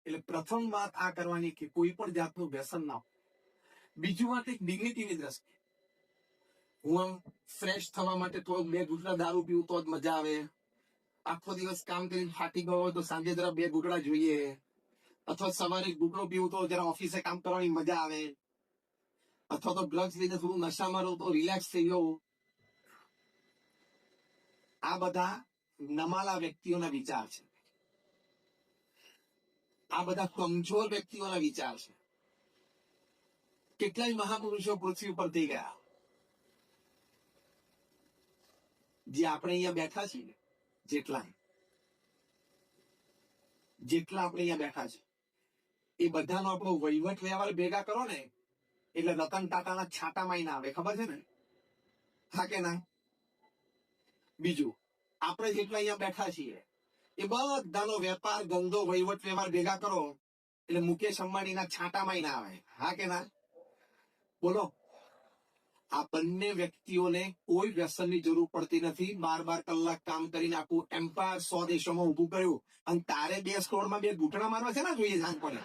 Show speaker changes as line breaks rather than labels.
એટલે પ્રથમ વાત આ કરવાની કે કોઈ પણ જાતનું વ્યસન ના હોય. બીજું વાત એક ડિગ્નિટીની દ્રષ્ટિએ, હું આમ ફ્રેશ થવા માટે થોડોક 2 ઘૂંટડા દારૂ પીવું તો જ મજા આવે. આખો દિવસ કામ કરીને ફાટી ગયો હોય તો સાંજે જરા 2 ઘૂંટડા જોઈએ, અથવા સવારે ઘૂંટડો પીવું તો જરા ઓફિસે કામ કરવાની મજા આવે, અથવા તો ડ્રગ્સ લીધે થોડું નશામાં રહું તો રિલેક્સ થઈ ગયો. આ બધા નમાલા વ્યક્તિઓના વિચાર છે. આ બધા કમજોર વ્યક્તિઓના વિચાર છે. કેટલાય મહાપુરુષો પૃથ્વી ઉપર થઈ ગયા, જે આપણે અહીંયા બેઠા છીએ, જેટલા આપણે અહીંયા બેઠા છે, એ બધાનો આપણો વહીવટ વ્યવહાર ભેગા કરો ને એટલે રતન ટાટાના છાટામાં ના આવે. ખબર છે ને? હા કે ના? બીજું, આપણે જેટલા અહીંયા બેઠા છીએ એ બધાનો વેપાર ધંધો વહીવટ વ્યવહાર ભેગા કરો એટલે મુકેશ અંબાણીના છાંટામાં ના આવે. હા કે ના? બોલો. આ બંને વ્યક્તિઓને કોઈ વ્યસનની જરૂર પડતી નથી. 12 કલાક કામ કરીને આખું એમ્પાયર 100 દેશોમાં ઉભું કર્યું, અને તારે 2 સ્ટોરમાં 2 ઘૂંટણા મારવા છે ને જોઈએ જાણ પડે.